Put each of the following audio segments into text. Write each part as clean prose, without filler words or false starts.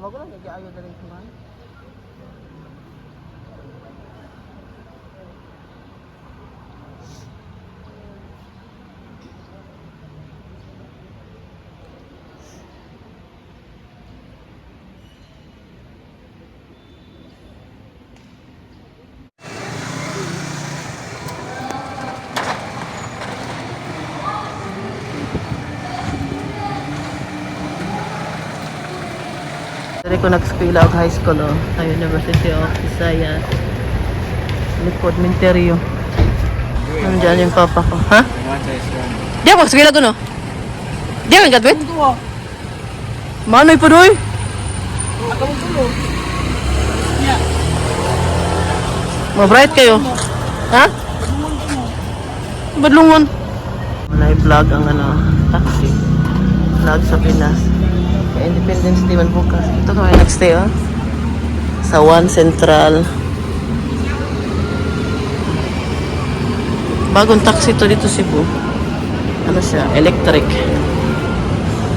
Bago lang, nag-aayo na rin kuman. Dari ko nag-school out high school sa University of Visayas. Likod Minterio. Nandiyan yung papa ko. Ha? Di ako mag-school out no? Di ako nag-graduate? Manoy po doy? Mabright kayo? Ha? Badlungon. Malay vlog ang taxi. Vlog sa Pinas. Independence Day man bukas. Ito kami nag-stay sa One Central. Bagong taxi to dito Cebu. Ano siya? Electric.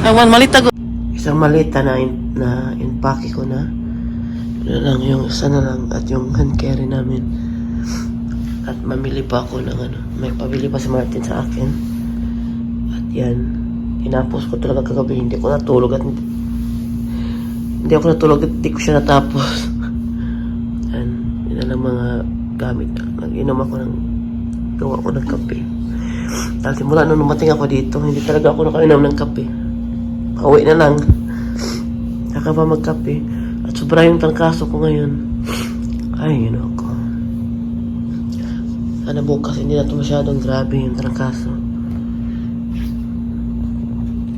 One malita go. Isang malita na impake ko na. Yun lang yung isa na lang at yung hand carry namin. At mamili pa ako ng may pabili pa si Martin sa akin. At yan. Tinapos ko talaga kagabi. Hindi ko natulog at hindi ko siya natapos. Yan. Yun na lang mga gamit. Nag-inom ako gawa ko ng kape. Dahil simula nung numating ako dito, hindi talaga ako nakainom ng kape. Pauwi na lang. Saka pa magkape. At sobra yung trangkaso ko ngayon. Ay, yun ako. Sana bukas hindi na ito masyadong grabe yung trangkaso.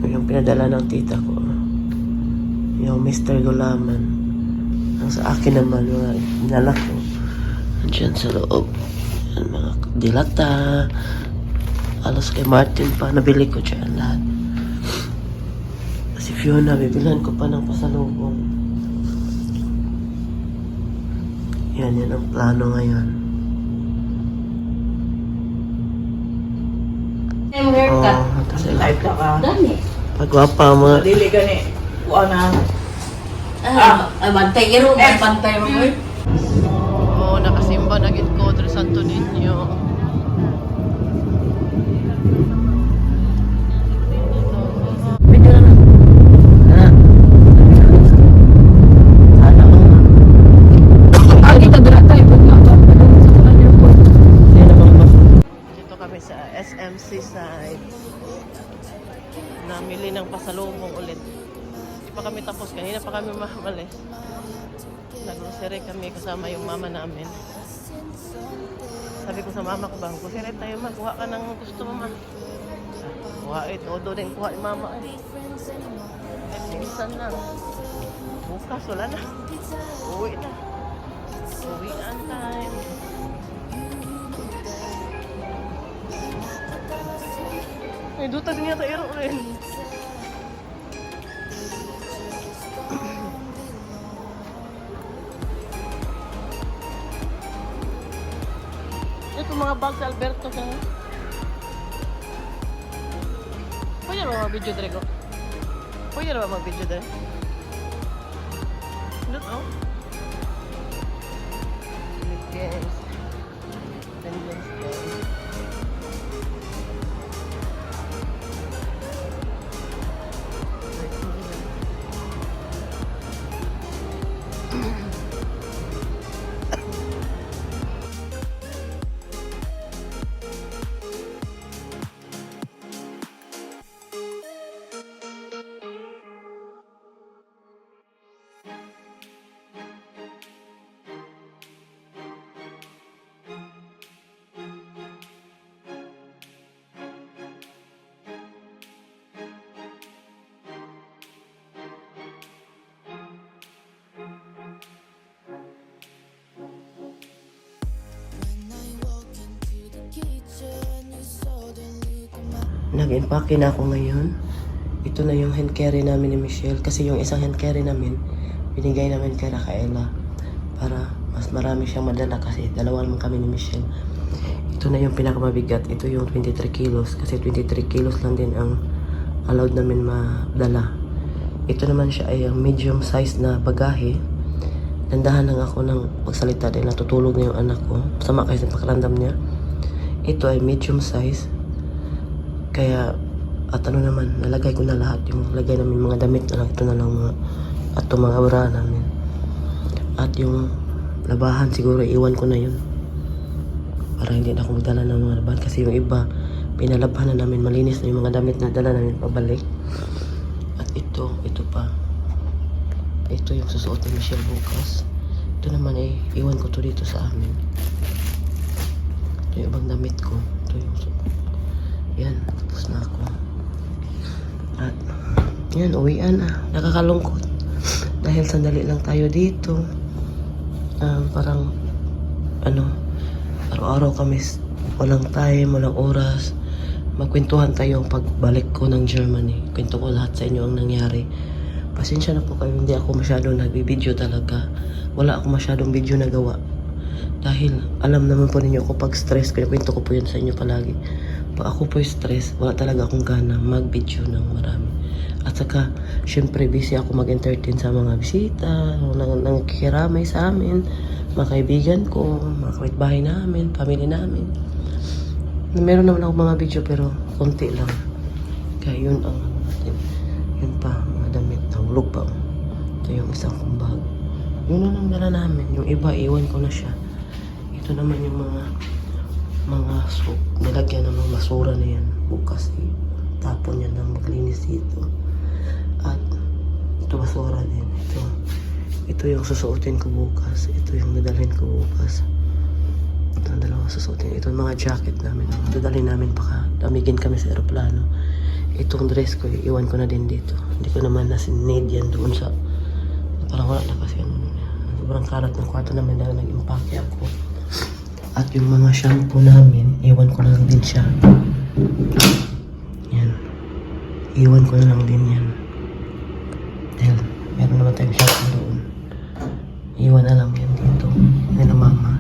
Yung pinadala ng tita ko. Yung Mr. Gulaman. Ang sa akin naman, mga inala ko. Nandiyan sa loob. Yan, mga dilata. Alos kay Martin pa. Nabili ko dyan lahat. Si Fiona, bibilhan ko pa ng pasalubong. Yan ang plano ngayon. Haircut. Type ka ka. Dami. Pagwapa mo. Dili gani. Kuha na. Bantay iro, bantay mo. Oo, nakasimba na gid ko dito sa Santo Niño. Video na. Dito kami sa SMC side. Namili ng pasalubong ulit. Hindi pa kami tapos. Kanina pa kami mamalis. Nag-grocery kami kasama yung mama namin. Sabi ko sa mama ko, grocery tayo ma. Kuha ka ng gusto mo ma. Kuha ito. O doon kuha ni mama. Minsan lang. Bukas wala na. Uwi na. Uwian time. Ay, duta din yata iro rin. Ito mga bag sa Alberto ka. Pwede na ba mag-video dre ko? Pwede na ba mag-video dre? Look, Yes. Independence Day. Nag-empake na ako ngayon. Ito ito na yung hand carry namin ni Michelle. Kasi yung isang hand carry namin, binigay namin kay Rafaela. Para mas marami siyang madala kasi dalawa naman kami ni Michelle. Ito na yung pinakamabigat. Ito yung 23 kilos. Kasi 23 kilos lang din ang allowed namin madala. Ito naman siya ay medium size na bagahe. Nandahan lang ako ng magsalita dahil natutulog na yung anak ko. Masama kasi sa pakiramdam niya. Ito ay medium size. Kaya, at ano naman, nalagay ko na lahat. Yung lagay namin mga damit na lang. Ito na lang mga, at itong mga bra namin. At yung labahan siguro, iwan ko na yun. Para hindi na ako magdala ng mga labahan. Kasi yung iba, pinalabhan na namin. Malinis na yung mga damit na dala namin pabalik. At ito pa. Ito yung susuot ni Michelle bukas. Ito naman ay iwan ko to dito sa amin. Ito yung ibang damit ko. Ito yung yan, tapos na ako. At yan, uwian na. Nakakalungkot. Dahil sandali lang tayo dito. Parang araw-araw kami walang time, walang oras. Magkwentuhan tayo pagbalik ko ng Germany. Kwento ko lahat sa inyo ang nangyari. Pasensya na po kayo, hindi ako masyadong nagbibideo talaga. Wala ako masyadong video na gawa. Dahil alam naman po ninyo ako pag stress, kwento ko po yun sa inyo palagi. Pag ako po stress, wala talaga akong gana mag-video ng marami. At saka, syempre busy ako mag-entertain sa mga bisita, nang kikiramay sa amin, mga kaibigan ko, mga kapitbahay namin, pamilya namin. Meron naman ako mga video pero konti lang. Kaya yun ang natin. Yun pa, mga damit. Nahulog pa. Ito yung isang kumbag. Yun na lang dala namin. Yung iba, iwan ko na siya. Ito naman yung mga soup. Nilagyan ng mga basura na yan. Bukas tapon yan ng maglinis dito. At ito basura din. Ito yung susuotin ko bukas. Ito yung nadalhin ko bukas. Ito ang dalawa susuotin. Ito yung mga jacket namin. Dadalhin namin baka damigin kami sa aeroplano. Itong dress ko, iwan ko na din dito. Hindi ko naman nasinid yan doon sa... Parang wala na kasi sobrang kalat ng kwarto namin dahil nag-impake ako. At yung mga shampoo namin, iwan ko na lang din siya. Yan. Iwan ko na lang din yan. Dahil meron naman tayong shampoo doon. Iwan na lang yan dito. Yan ang mama.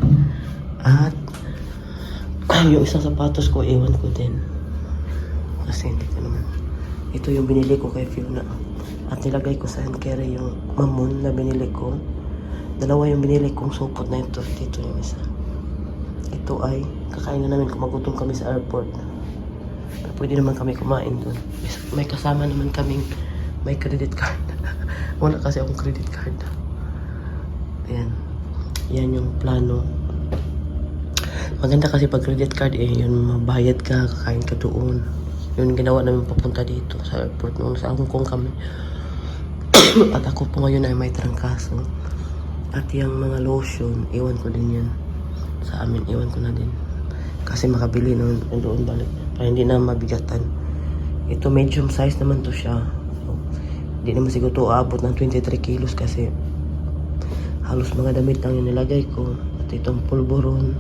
At yung isang sapatos ko, iwan ko din. Kasi hindi ko naman. Ito yung binili ko kay Fiona. At nilagay ko sa hand carry yung mamon na binili ko. Dalawa yung binili kong supot na ito. Dito yung isa. Ito ay kakain na namin kung magutom kami sa airport. Pero pwede naman kami kumain doon. May kasama naman kaming may credit card. Wala kasi akong credit card. Ayan. Yan yung plano. Maganda kasi pag credit card yun mabayad ka, kakain ka doon. Yun ginawa namin papunta dito sa airport noon sa Hong Kong kami. At ako po ngayon ay may trangkaso. At yung mga lotion, iwan ko din yan. Sa amin, iwan ko na din. Kasi makabili na doon balik. Para hindi na mabigatan. Ito medium size naman to siya. So, hindi naman siguro ito aabot ng 23 kilos kasi halos mga damit lang yung nilagay ko. At itong pulburon.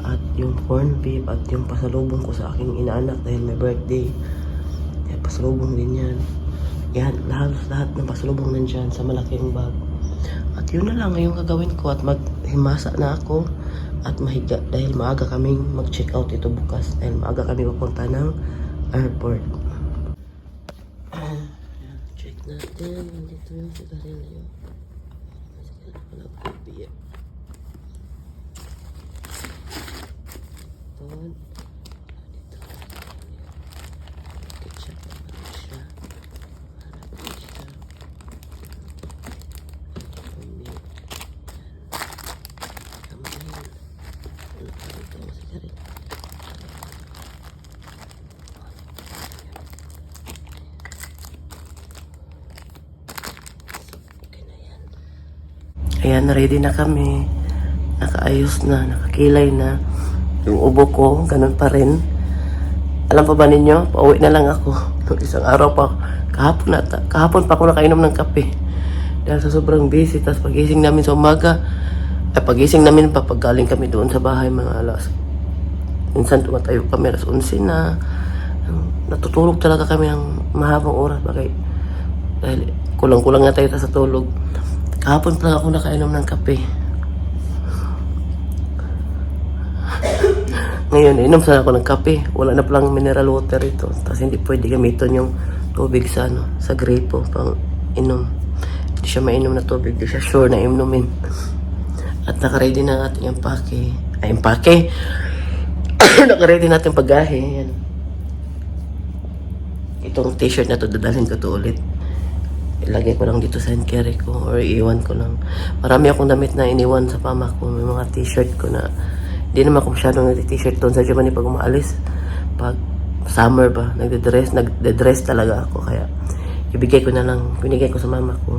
At yung corn beef at yung pasalubong ko sa aking inaanak dahil may birthday. Kaya pasalubong din yan. Yan, lahat ng pasalubong nandyan sa malaking bag. At yun na lang yung gagawin ko at maghimasa na ako at mahiga dahil maaga kaming mag-check out ito bukas dahil maaga kami papunta ng airport. Check natin. Dito yung sigarilyo. Sigarilyo pala baby. Dito. Ketchup naman siya. Harapin siya. Milk. Kamain. Ano pa dito ang sigarilyo? Okay na yan. Ayan, ready na kami. Nakaayos na, nakakilay na. Yung ubo ko, ganun pa rin. Alam pa ba ninyo? Pauwi na lang ako. Isang araw pa. Kahapon pa ako nakainom ng kape. Dahil sa sobrang busy. Tapos pagising namin sa umaga. Pagising namin pa paggaling kami doon sa bahay mga alas. Minsan tumatayo kami alas 11 na. natutulog talaga kami ng mahabang oras dahil kulang-kulang nga tayo sa tulog. Kahapon pa lang ako nakainom ng kape. Ngayon, inom sana ako ng kape. Wala na palang mineral water ito. Tapos hindi pwede gamitin yung tubig sa sa gripo pang inom. Hindi siya mainom na tubig. Hindi siya sure na inumin. At nakaready na natin yung empake. Nakaready natin paggahe. Yan. Itong t-shirt na to, dadalhin ko to ulit. Ilagay ko lang dito sa hand carry ko or iiwan ko lang. Marami akong damit na iniwan sa pama ko. May mga t-shirt ko na hindi naman ako masyadong nag-t-shirt doon sa Germany pag umaalis. Pag summer ba, nagde-dress talaga ako. Kaya binigay ko sa mama ko.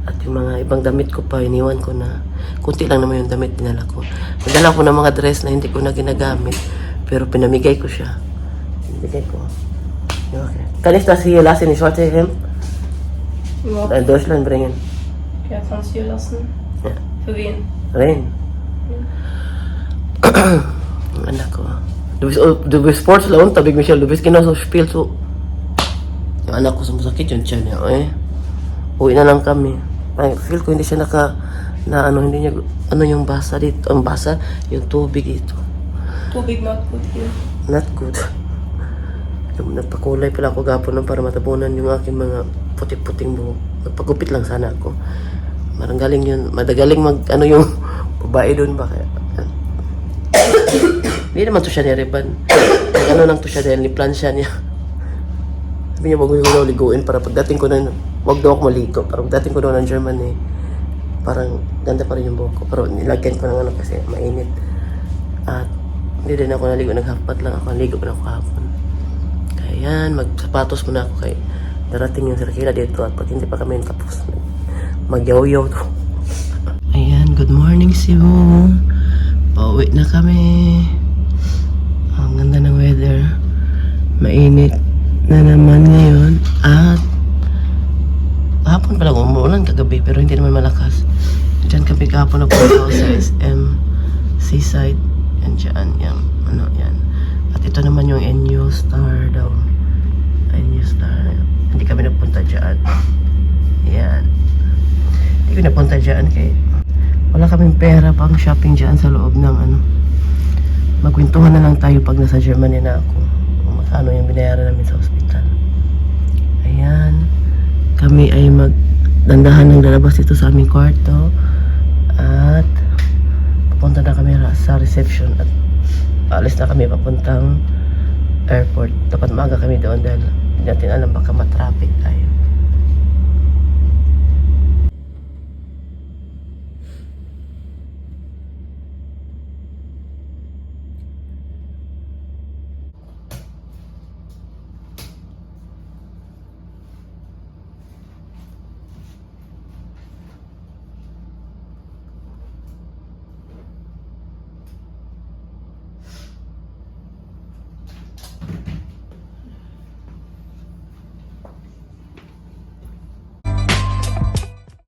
At yung mga ibang damit ko pa, iniwan ko na. Kunti lang naman yung damit dinala ko. Nadala ko ng mga dress na hindi ko na ginagamit. Pero pinamigay ko siya. Pinamigay ko. Okay. Kan ich das hier lassen? Ich wollte Hemd Ja, in Deutschland bringen. ja, kannst du hier lassen. Ja. Für wen? Rein. Ang anak ko. Du bist Sportsler und, sabi Michelle, du bist genauso spielst so. Yung anak ko sumasakit yung tiyan niya. Uwi na lang kami. Ay, feel ko hindi siya hindi niya, yung basa dito. Ang basa, yung tubig dito. Tubig not good here. Not good. Nagpakulay pala ako gapon nun para matabunan yung aking mga puti-puting buhok. Nagpagupit lang sana ako. Maranggaling yun. Madagaling yung babae doon ba kaya. Hindi naman to siya nireban. Lang to siya dahil ni-plan siya niya. Sabi niya, wag ko daw liguin para pagdating ko na, wag daw ako maligo. Para pagdating ko daw ng Germany, parang ganda pa rin yung buhok ko. Pero nilagyan ko ng kasi mainit. At hindi din ako naligo. Naghapat lang ako. Naligo pa na ako kahapon. Kaya yan, magsapatos muna ako kay darating yung Sirkila dito at pag hindi pa kami tapos, magyaw-yaw to. Ayan, good morning Cebu. Pauwi na kami. Ang ganda ng weather. Mainit na naman ngayon. At hapon pala umuulan kagabi pero hindi naman malakas. Diyan kami kahapon na punta sa SM Seaside. Yan dyan. Yan. At ito naman yung NU Star daw. NU Star. Hindi kami napunta dyan. Yan. Hindi kami napunta dyan kay wala kaming pera pang shopping dyan sa loob ng Magkwentuhan na lang tayo pag nasa Germany na ako. Ano yung binayaran namin sa hospital. Ayan. Kami ay magdandahan ng lalabas dito sa aming kwarto. At pupunta na kami sa reception at alis na kami papuntang airport. Dapat maaga kami doon dahil hindi natin alam baka matraffic tayo.